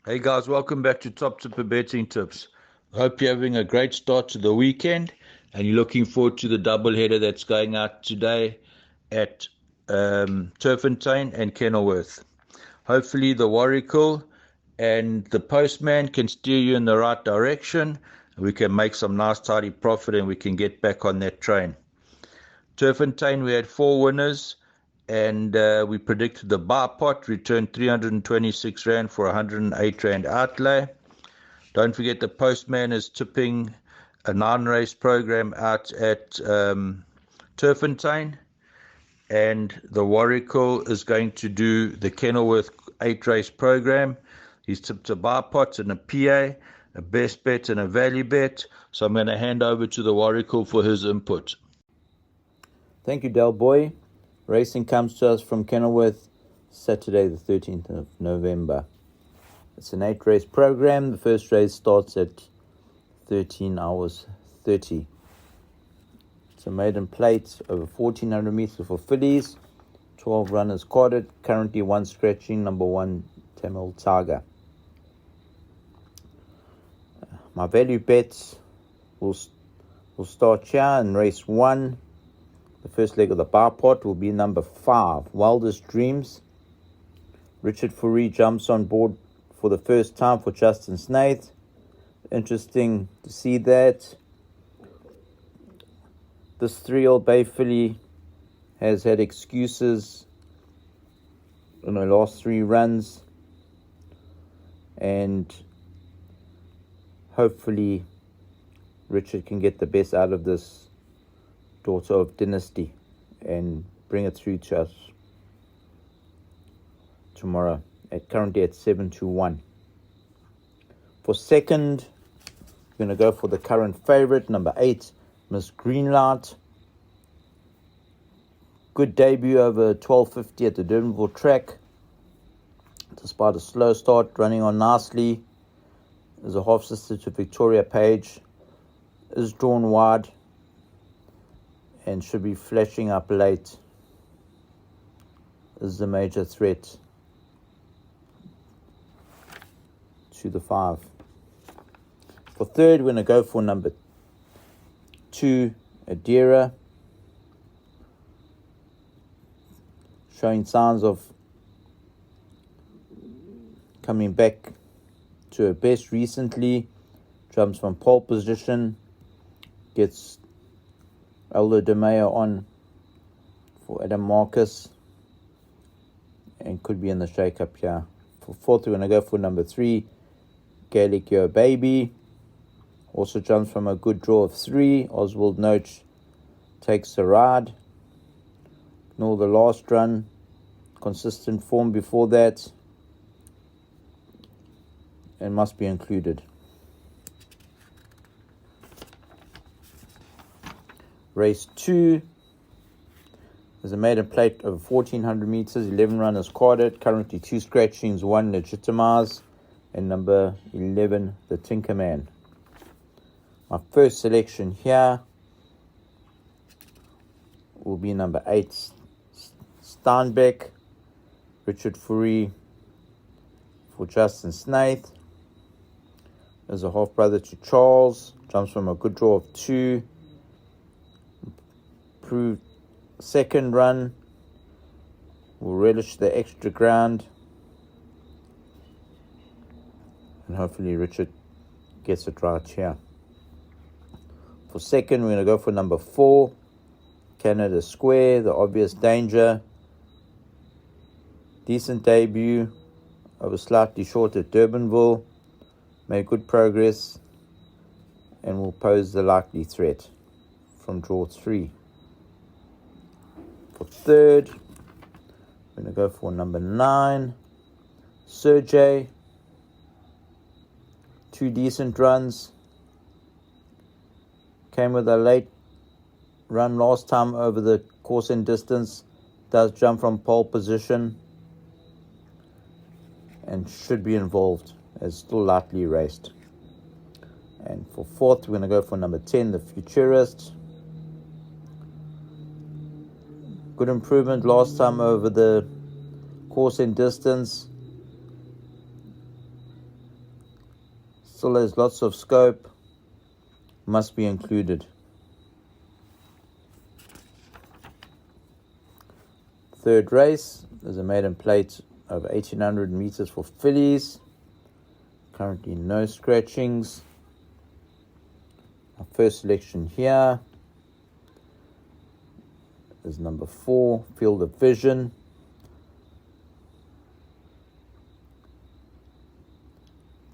Hey guys, welcome back to Top Tipper Betting Tips. Hope you're having a great start to the weekend and you're looking forward to the double header that's going out today at Turffontein and Kenilworth. Hopefully, the Warrigal and the Postman can steer you in the right direction. We can make some nice tidy profit and we can get back on that train. Turffontein, we had four winners, and we predicted the BIPOT returned 326 Rand for 108 Rand outlay. Don't forget the Postman is tipping a 9 race program out at Turffontein, and the Warrigal is going to do the Kenilworth 8 race program. He's tipped a BIPOT and a PA, a best bet and a value bet. So I'm going to hand over to the Warrigal for his input. Thank you, Del Boy. Racing comes to us from Kenilworth, Saturday the 13th of November. It's an 8 race program. The first race starts at 13 hours 30. It's a maiden plate over 1400 meters for fillies. 12 runners carded. Currently one scratching, number 1 Tamil Tiger. My value bets will start here in race 1. The first leg of the BIPOT will be number 5, Wildest Dreams. Richard Fourie jumps on board for the first time for Justin Snaith. Interesting to see that. This 3-year-old bay filly has had excuses in her last 3 runs. And hopefully Richard can get the best out of this daughter of Dynasty and bring it through to us tomorrow currently at 7-1. For second, we're going to go for the current favorite, number 8, Miss Greenlight. Good debut over 12.50 at the Durbanville track. Despite a slow start, running on nicely. Is a half sister to Victoria Page. Is drawn wide and should be flashing up late. Is the major threat to the 5. For third, we're going to go for number 2, Adira. Showing signs of coming back to her best recently. Jumps from pole position. Gets Elder De Mayo on for Adam Marcus. And could be in the shake-up here. For fourth, we're going to go for number 3, Gaelic Yo Baby. Also jumps from a good draw of 3. Oswald Noach takes the ride. Ignore the last run. Consistent form before that. And must be included. Race 2 is a maiden plate of 1400 meters, 11 runners carded, currently 2 scratchings, 1 legitimized, and number 11, the Tinkerman. My first selection here will be number 8, Steinbeck, Richard Fourie for Justin Snaith. As a half brother to Charles, jumps from a good draw of 2. Improved second run, will relish the extra ground, and hopefully Richard gets it right here. For second, we're going to go for number 4, Canada Square, the obvious danger. Decent debut over slightly short at Durbanville, made good progress, and will pose the likely threat from draw 3. For third, we're going to go for number 9, Sergey. 2 decent runs. Came with a late run last time over the course and distance. Does jump from pole position and should be involved as still lightly raced. And for fourth, we're going to go for number 10, the Futurist. Good improvement last time over the course and distance. Still has lots of scope. Must be included. Third race is a maiden plate over 1800 meters for fillies. Currently no scratchings. Our first selection here is number 4, Field of Vision.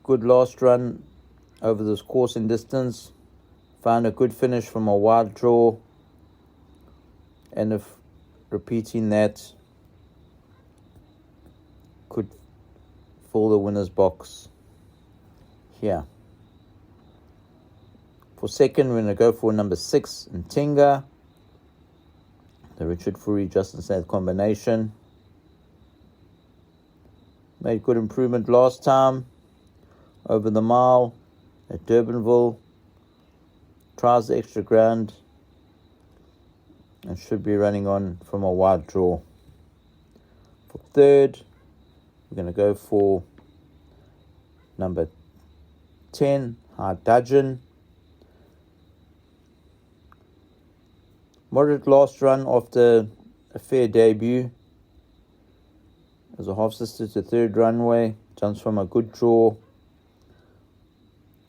Good last run over this course and distance. Found a good finish from a wide draw. And if repeating that, could fill the winner's box here. For second, we're going to go for number 6, Ntinga. The Richard Fourie Justin Smith combination. Made good improvement last time over the mile at Durbanville. Tries the extra ground and should be running on from a wide draw. For third, we're going to go for number 10, Hard Dudgeon. Moderate last run after a fair debut. As a half sister to third runway, jumps from a good draw.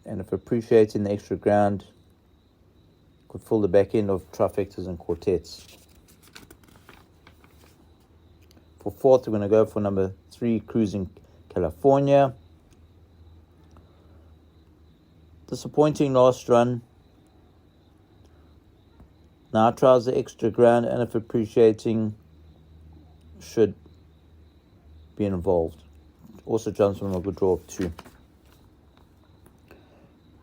And if appreciating the extra ground, could fill the back end of trifectas and quartets. For fourth, we're going to go for number 3, Cruising California. Disappointing last run. Now tries the extra ground, and if appreciating, should be involved. Also jumps from a good draw of 2.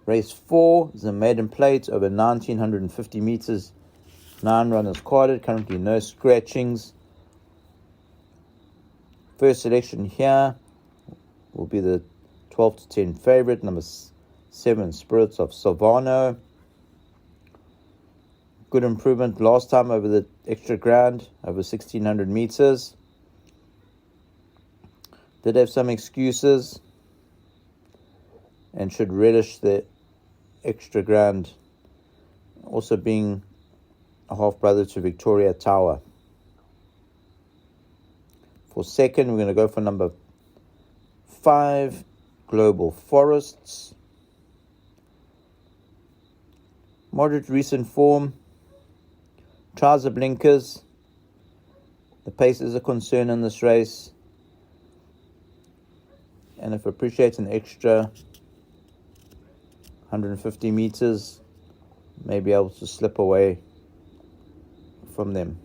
Race 4 is a maiden plate over 1950 meters. 9 runners carded, currently no scratchings. First selection here will be the 12 to 10 favorite, number 7, Spirits of Silvano. Good improvement last time over the extra ground, over 1600 meters. Did have some excuses and should relish the extra ground. Also being a half-brother to Victoria Tower. For second, we're going to go for number 5, Global Forests. Moderate recent form. Tries the blinkers. The pace is a concern in this race. And if appreciating extra 150 meters, may be able to slip away from them.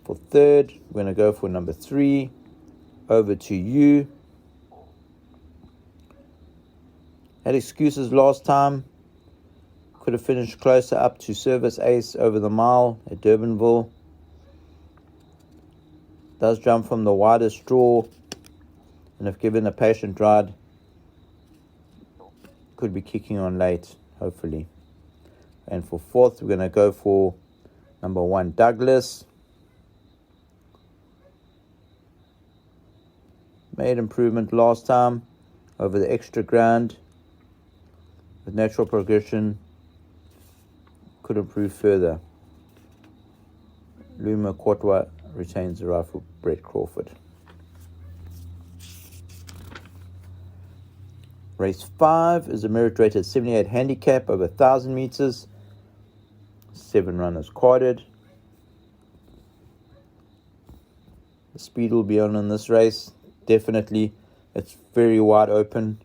For third, we're going to go for number 3, Over to You. Had excuses last time. Could have finished closer up to Service Ace over the mile at Durbanville. Does jump from the widest draw, and if given a patient ride, could be kicking on late, hopefully. And for fourth, we're going to go for number 1, Douglas. Made improvement last time over the extra ground. With natural progression, could improve further. Luma Kwatwa retains the rifle, Brett Crawford. Race 5 is a merit-rated 78 handicap over 1,000 meters. 7 runners quoted. The speed will be on in this race. Definitely. It's very wide open.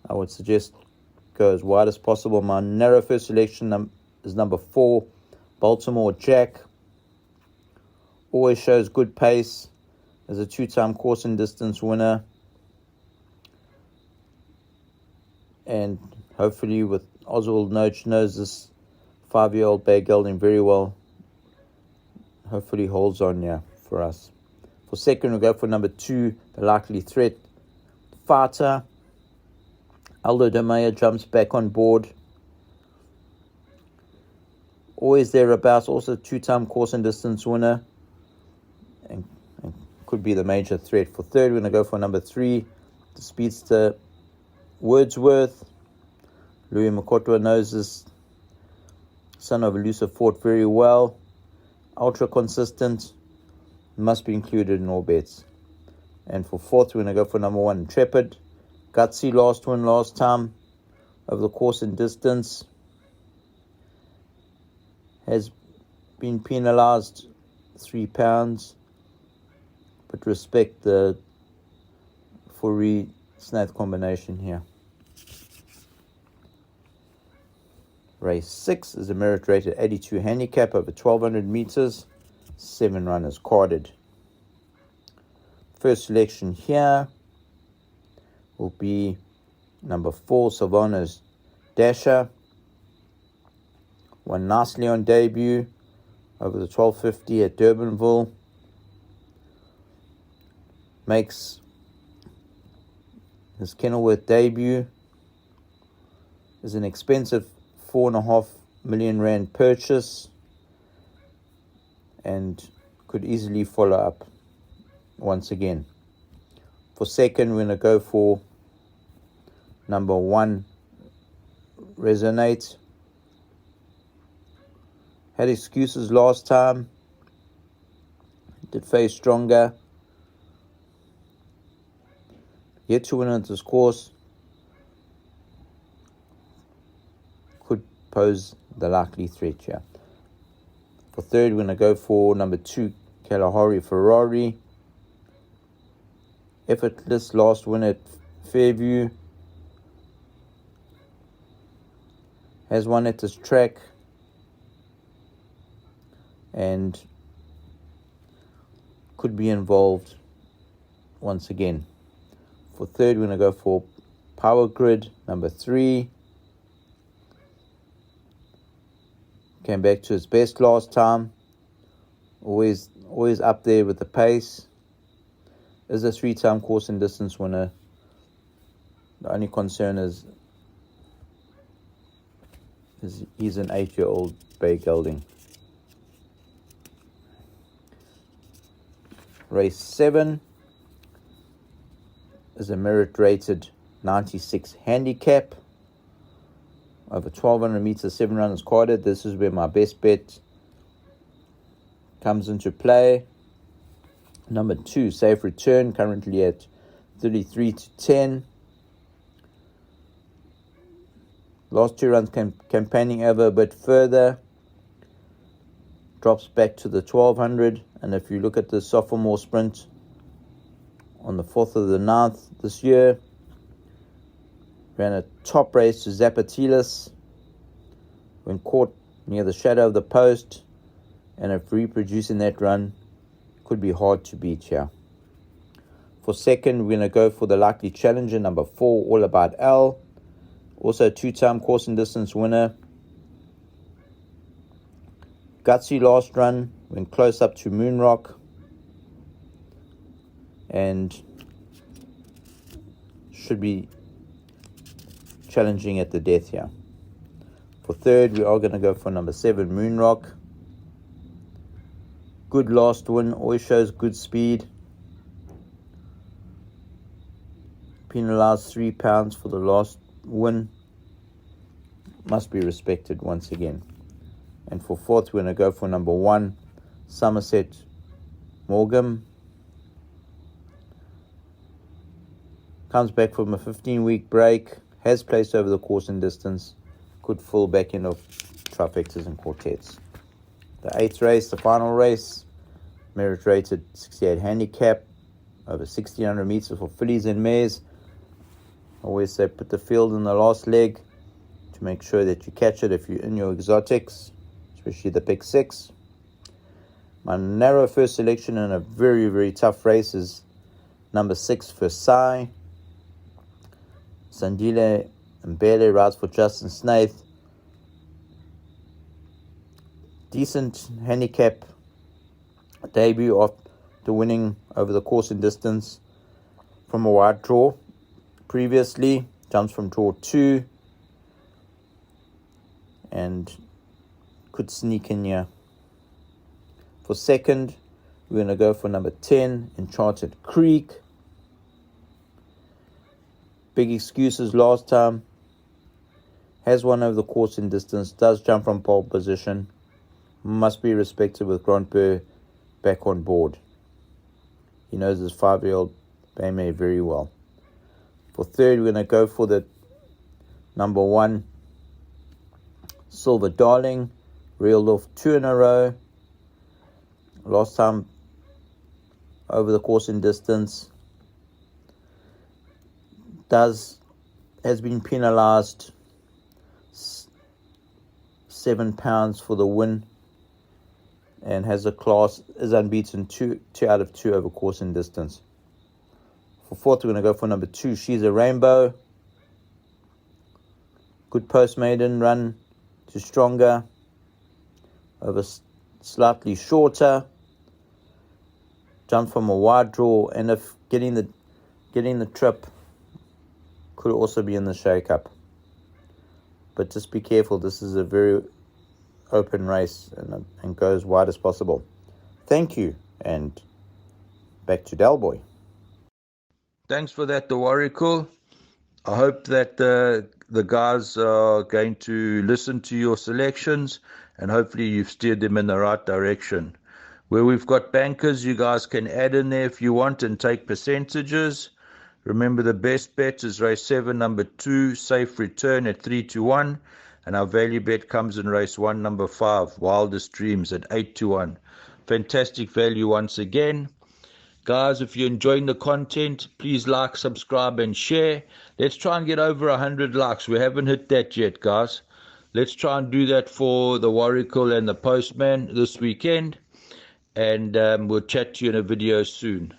I would suggest go as wide as possible. My narrow first selection is number 4, Baltimore Jack. Always shows good pace. As a 2-time course and distance winner. And hopefully with Oswald Noach knows this 5-year-old bay gelding very well. Hopefully holds on here for us. For second, we'll go for number 2, the Likely Threat Fighter. Aldo de Meyer jumps back on board. Always thereabouts. Also 2-time course and distance winner. And could be the major threat. For third, we're going to go for number 3, the Speedster Wordsworth. Louis Makotwa knows this son of elusive fought very well. Ultra consistent. Must be included in all bets. And for fourth, we're going to go for number 1, Intrepid. Gutsy last win last time over the course and distance. Has been penalised £3. But respect the Fourie Snaith combination here. Race 6 is a merit rated 82 handicap over 1200 meters. 7 runners carded. First selection here will be number 4, Sylvanas Dasher. Won nicely on debut over the 1250 at Durbanville. Makes his Kenilworth debut. Is an expensive R4.5 million purchase and could easily follow up once again. For second, we're going to go for number 1, Resonate. Had excuses last time. Did face stronger. Yet to win at this course. Could pose the likely threat here. For third, we're going to go for number 2, Kalahari Ferrari. Effortless last win at Fairview. Has won at this track. And could be involved once again. For third, we're going to go for Power Grid, number 3. Came back to its best last time. Always up there with the pace. Is a 3-time course and distance winner. The only concern is he's an 8-year-old bay gelding. Race 7 is a merit rated 96 handicap. Over 1200 meters, 7 runners carded. This is where my best bet comes into play. Number 2, Safe Return, currently at 33-10. Last 2 runs campaigning over a bit further. Drops back to the 1200. And if you look at the sophomore sprint on the 4th of the 9th this year, ran a top race to Zapatilis when caught near the shadow of the post, and if reproducing that run could be hard to beat here. For second, we're going to go for the likely challenger, number 4, All About L. Also a 2-time course and distance winner. Gutsy last run, went close up to Moonrock. And should be challenging at the death here. For third, we are going to go for number 7, Moonrock. Good last win, always shows good speed. Penalised £3 for the last win. Must be respected once again. And for fourth, we're going to go for number 1, Somerset Morgan. Comes back from a 15-week break. Has placed over the course and distance. Could fall back in of trifectas and quartets. The 8th race, the final race. Merit rated 68 handicap. Over 1600 meters for fillies and mares. Always say put the field in the last leg to make sure that you catch it if you're in your exotics, especially the pick 6. My narrow first selection in a very, very tough race is number 6, Versailles. Sandile Mbele rides for Justin Snaith. Decent handicap debut after winning over the course and distance from a wide draw previously. Jumps from draw 2 and could sneak in here. For second, we're going to go for number 10, Enchanted Creek. big excuses last time. Has won over the course in distance. Does jump from pole position. Must be respected with Grand Prix back on board. He knows his 5-year-old Baymay very well. For third, we're going to go for the number 1, Silver Darling. Reeled off 2 in a row. Last time over the course in distance. Has been penalised £7 for the win, and has a class, is unbeaten 2 out of 2 over course and distance. For fourth, we're going to go for number 2, She's a Rainbow. Good post maiden run to Stronger, over slightly shorter. Jumped from a wide draw, and if getting the trip, could also be in the shake-up. But just be careful, this is a very open race and go as wide as possible. Thank you, and back to Delboy. Thanks for that, the Warrigal. I hope that the guys are going to listen to your selections, and hopefully you've steered them in the right direction. Where we've got bankers, you guys can add in there if you want and take percentages. Remember, the best bet is race 7, number 2, Safe Return at 3-1. And our value bet comes in race 1, number 5, Wildest Dreams at 8-1. Fantastic value once again. Guys, if you're enjoying the content, please like, subscribe, and share. Let's try and get over 100 likes. We haven't hit that yet, guys. Let's try and do that for the Warrigal and the Postman this weekend. And we'll chat to you in a video soon.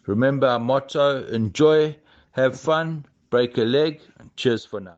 Remember our motto: enjoy, have fun, break a leg, and cheers for now.